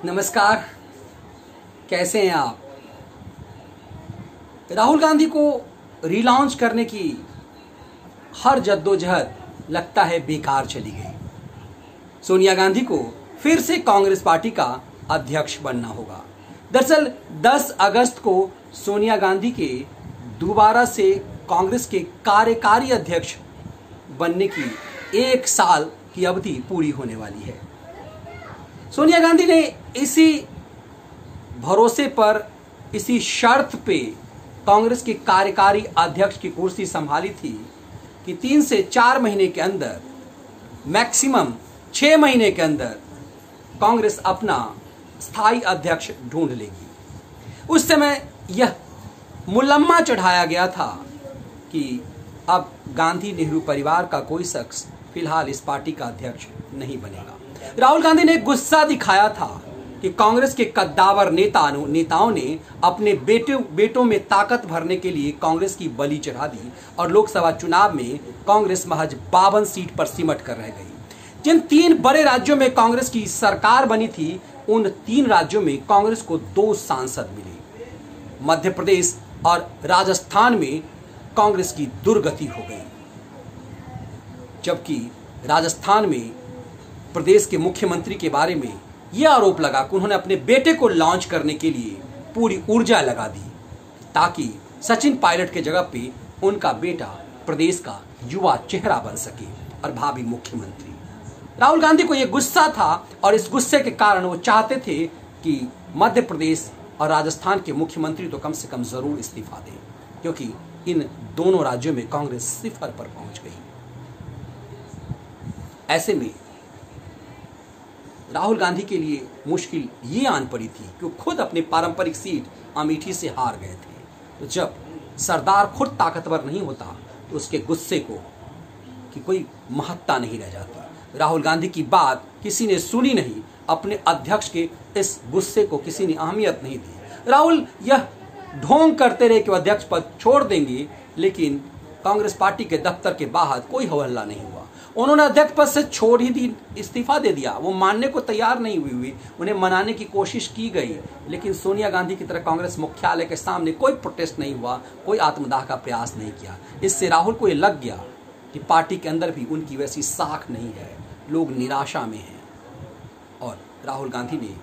नमस्कार, कैसे हैं आप। राहुल गांधी को रीलॉन्च करने की हर जद्दोजहद लगता है बेकार चली गई। सोनिया गांधी को फिर से कांग्रेस पार्टी का अध्यक्ष बनना होगा। दरअसल 10 अगस्त को सोनिया गांधी के दोबारा से कांग्रेस के कार्यकारी अध्यक्ष बनने की 1 साल की अवधि पूरी होने वाली है। सोनिया गांधी ने इसी भरोसे पर, इसी शर्त पे कांग्रेस के कार्यकारी अध्यक्ष की कुर्सी संभाली थी कि 3 से 4 महीने के अंदर, मैक्सिमम 6 महीने के अंदर कांग्रेस अपना स्थायी अध्यक्ष ढूंढ लेगी। उस समय यह मुलम्मा चढ़ाया गया था कि अब गांधी नेहरू परिवार का कोई शख्स फिलहाल इस पार्टी का अध्यक्ष नहीं बनेगा। राहुल गांधी ने गुस्सा दिखाया था कि कांग्रेस के कद्दावर नेताओं ने अपने बेटों में ताकत भरने के लिए कांग्रेस की बलि चढ़ा दी और लोकसभा चुनाव में कांग्रेस महज 52 सीट पर सिमट कर रह गई। जिन 3 बड़े राज्यों में कांग्रेस की सरकार बनी थी, उन 3 राज्यों में कांग्रेस को 2 सांसद मिले। मध्य प्रदेश और राजस्थान में कांग्रेस की दुर्गति हो गई, जबकि राजस्थान में प्रदेश के मुख्यमंत्री के बारे में यह आरोप लगा कि उन्होंने अपने बेटे को लॉन्च करने के लिए पूरी ऊर्जा लगा दी ताकि सचिन पायलट के जगह पे उनका बेटा प्रदेश का युवा चेहरा बन सके और भावी मुख्यमंत्री। राहुल गांधी को यह गुस्सा था और इस गुस्से के कारण वो चाहते थे कि मध्य प्रदेश और राजस्थान के मुख्यमंत्री तो कम से कम जरूर इस्तीफा दें, क्योंकि इन दोनों राज्यों में कांग्रेस सिफर पर पहुंच गई। ऐसे में राहुल गांधी के लिए मुश्किल ये आन पड़ी थी कि वो खुद अपनी पारंपरिक सीट अमेठी से हार गए थे। तो जब सरदार खुद ताकतवर नहीं होता तो उसके गुस्से को कि कोई महत्ता नहीं रह जाती। राहुल गांधी की बात किसी ने सुनी नहीं, अपने अध्यक्ष के इस गुस्से को किसी ने अहमियत नहीं दी। राहुल यह ढोंग करते रहे कि वो अध्यक्ष पद छोड़ देंगे, लेकिन कांग्रेस पार्टी के दफ्तर के बाहर कोई हो हल्ला नहीं हुआ। उन्होंने अध्यक्ष पद से छोड़ ही दी, इस्तीफा दे दिया। वो मानने को तैयार नहीं हुई। उन्हें मनाने की कोशिश की गई, लेकिन सोनिया गांधी की तरह कांग्रेस मुख्यालय के सामने कोई प्रोटेस्ट नहीं हुआ, कोई आत्मदाह का प्रयास नहीं किया। इससे राहुल को ये लग गया कि पार्टी के अंदर भी उनकी वैसी साख नहीं है, लोग निराशा में हैं। और राहुल गांधी ने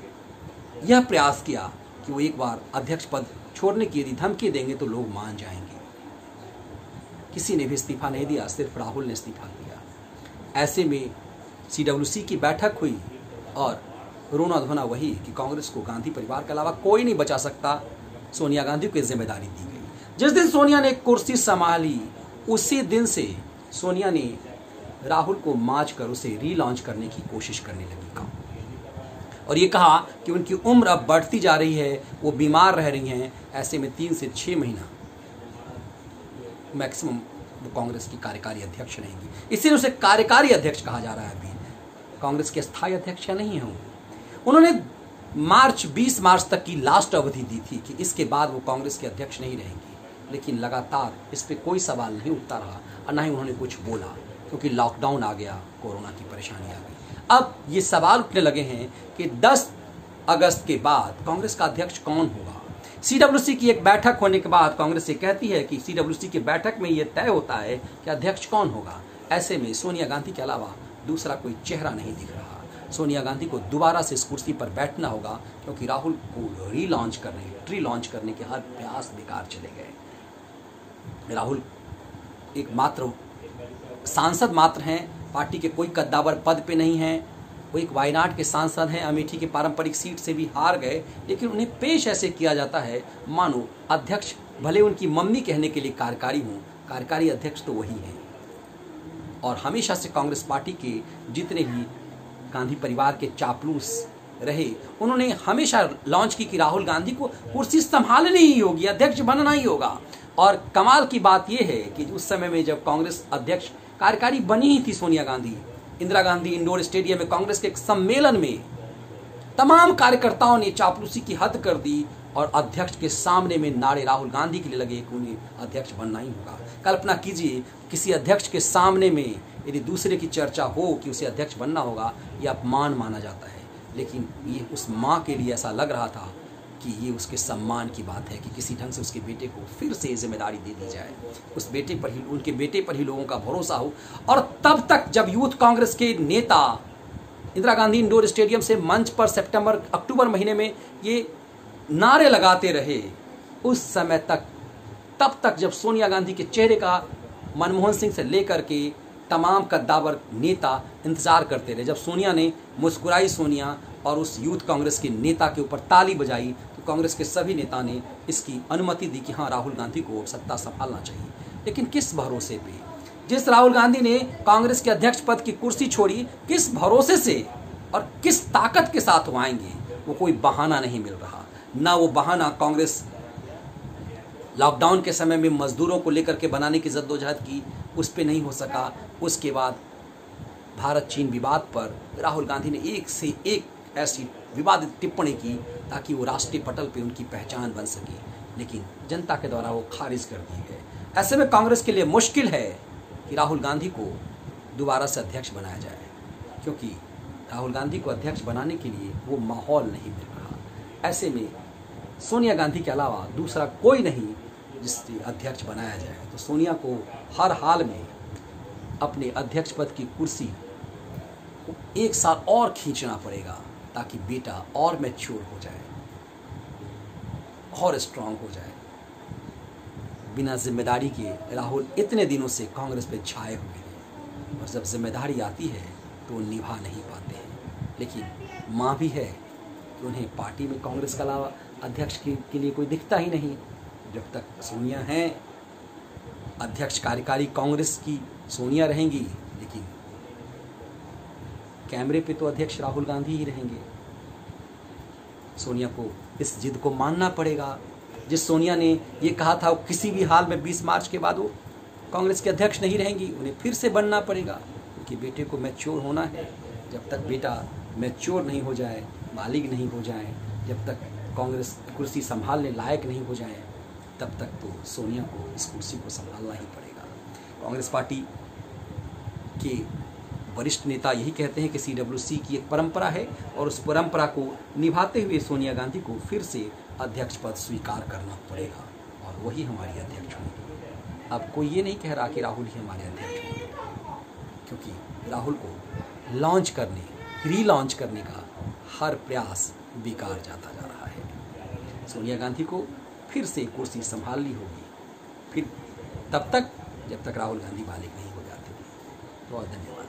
यह प्रयास किया कि वो एक बार अध्यक्ष पद छोड़ने की यदि धमकी देंगे तो लोग मान जाएंगे। किसी ने भी इस्तीफा नहीं दिया, सिर्फ राहुल ने इस्तीफा दिया। ऐसे में CWC की बैठक हुई और रोना धोना वही कि कांग्रेस को गांधी परिवार के अलावा कोई नहीं बचा सकता। सोनिया गांधी को जिम्मेदारी दी गई। जिस दिन सोनिया ने कुर्सी संभाली, उसी दिन से सोनिया ने राहुल को मांच कर उसे रीलॉन्च करने की कोशिश करने लगी और ये कहा कि उनकी उम्र अब बढ़ती जा रही है, वो बीमार रह रही हैं। ऐसे में 3 से 6 महीना मैक्सिमम वो कांग्रेस की कार्यकारी अध्यक्ष रहेंगी। इसीलिए उसे कार्यकारी अध्यक्ष कहा जा रहा है। अभी कांग्रेस के स्थायी अध्यक्ष नहीं हैं। उन्होंने 20 मार्च तक की लास्ट अवधि दी थी कि इसके बाद वो कांग्रेस के अध्यक्ष नहीं रहेंगी, लेकिन लगातार इस पे कोई सवाल नहीं उठता रहा और ना ही उन्होंने कुछ बोला, क्योंकि लॉकडाउन आ गया, कोरोना की परेशानी आ गई। अब ये सवाल उठने लगे हैं कि 10 अगस्त के बाद कांग्रेस का अध्यक्ष कौन होगा। CWC की एक बैठक होने के बाद कांग्रेस ये कहती है कि CWC की बैठक में यह तय होता है कि अध्यक्ष कौन होगा। ऐसे में सोनिया गांधी के अलावा दूसरा कोई चेहरा नहीं दिख रहा। सोनिया गांधी को दोबारा से इस कुर्सी पर बैठना होगा, क्योंकि राहुल को रीलॉन्च करने के हर प्रयास बेकार चले गए। राहुल एक मात्र सांसद मात्र हैं, पार्टी के कोई कद्दावर पद पे नहीं है। वो एक वायनाड के सांसद हैं, अमेठी की पारंपरिक सीट से भी हार गए, लेकिन उन्हें पेश ऐसे किया जाता है मानो अध्यक्ष भले उनकी मम्मी कहने के लिए कार्यकारी हों, कार्यकारी अध्यक्ष तो वही हैं। और हमेशा से कांग्रेस पार्टी के जितने भी गांधी परिवार के चापलूस रहे, उन्होंने हमेशा लॉन्च की कि राहुल गांधी को कुर्सी संभालनी ही होगी, अध्यक्ष बनना ही होगा। और कमाल की बात यह है कि उस समय में जब कांग्रेस अध्यक्ष कार्यकारी बनी ही थी सोनिया गांधी, इंदिरा गांधी इंडोर स्टेडियम में कांग्रेस के एक सम्मेलन में तमाम कार्यकर्ताओं ने चापलूसी की हद कर दी और अध्यक्ष के सामने में नारे राहुल गांधी के लिए लगे कि उन्हें अध्यक्ष बनना ही होगा। कल्पना कीजिए, किसी अध्यक्ष के सामने में यदि दूसरे की चर्चा हो कि उसे अध्यक्ष बनना होगा, यह अपमान माना जाता है। लेकिन ये उस माँ के लिए ऐसा लग रहा था कि ये उसके सम्मान की बात है कि किसी ढंग से उसके बेटे को फिर से जिम्मेदारी दे दी जाए, उस बेटे पर ही, उनके बेटे पर ही लोगों का भरोसा हो। और तब तक जब यूथ कांग्रेस के नेता इंदिरा गांधी इंडोर स्टेडियम से मंच पर अक्टूबर महीने में ये नारे लगाते रहे, उस समय तक, तब तक जब सोनिया गांधी के चेहरे का मनमोहन सिंह से लेकर के तमाम कद्दावर नेता इंतजार करते रहे। जब सोनिया ने मुस्कुराई सोनिया और उस यूथ कांग्रेस के नेता के ऊपर ताली बजाई, तो कांग्रेस के सभी नेता ने इसकी अनुमति दी कि हाँ, राहुल गांधी को सत्ता संभालना चाहिए। लेकिन किस भरोसे पे? जिस राहुल गांधी ने कांग्रेस के अध्यक्ष पद की कुर्सी छोड़ी, किस भरोसे से और किस ताकत के साथ वो आएंगे? वो कोई बहाना नहीं मिल रहा। ना वो बहाना कांग्रेस लॉकडाउन के समय में मजदूरों को लेकर के बनाने की जद्दोजहद की, उस पे नहीं हो सका। उसके बाद भारत चीन विवाद पर राहुल गांधी ने एक से एक ऐसी विवादित टिप्पणी की ताकि वो राष्ट्रीय पटल पे उनकी पहचान बन सके, लेकिन जनता के द्वारा वो खारिज कर दी गए। ऐसे में कांग्रेस के लिए मुश्किल है कि राहुल गांधी को दोबारा से अध्यक्ष बनाया जाए, क्योंकि राहुल गांधी को अध्यक्ष बनाने के लिए वो माहौल नहीं मिल रहा। ऐसे में सोनिया गांधी के अलावा दूसरा कोई नहीं जिससे अध्यक्ष बनाया जाए, तो सोनिया को हर हाल में अपने अध्यक्ष पद की कुर्सी को 1 साल और खींचना पड़ेगा ताकि बेटा और मैच्योर हो जाए और स्ट्रांग हो जाए। बिना जिम्मेदारी के राहुल इतने दिनों से कांग्रेस पे छाए हुए हैं, और जब जिम्मेदारी आती है तो वो निभा नहीं पाते हैं। लेकिन माँ भी है कि उन्हें पार्टी में कांग्रेस के अलावा अध्यक्ष के लिए कोई दिखता ही नहीं। जब तक सोनिया हैं अध्यक्ष कार्यकारी कांग्रेस की, सोनिया रहेंगी, लेकिन कैमरे पे तो अध्यक्ष राहुल गांधी ही रहेंगे। सोनिया को इस जिद को मानना पड़ेगा। जिस सोनिया ने ये कहा था वो किसी भी हाल में 20 मार्च के बाद वो कांग्रेस के अध्यक्ष नहीं रहेंगी, उन्हें फिर से बनना पड़ेगा, क्योंकि बेटे को मैच्योर होना है। जब तक बेटा मैच्योर नहीं हो जाए, मालिक नहीं हो जाए, जब तक कांग्रेस कुर्सी संभालने लायक नहीं हो जाए, तब तक तो सोनिया को इस कुर्सी को संभालना ही पड़ेगा। कांग्रेस पार्टी के वरिष्ठ नेता यही कहते हैं कि CWC की एक परंपरा है और उस परंपरा को निभाते हुए सोनिया गांधी को फिर से अध्यक्ष पद स्वीकार करना पड़ेगा और वही हमारी अध्यक्ष होंगी। अब कोई ये नहीं कह रहा कि राहुल ही हमारे अध्यक्ष होंगे, क्योंकि राहुल को लॉन्च करने, रीलॉन्च करने का हर प्रयास बेकार जाता जा रहा है। सोनिया गांधी को फिर से कुर्सी संभालनी होगी, फिर तब तक जब तक राहुल गांधी मालिक नहीं हो जाते। बहुत धन्यवाद।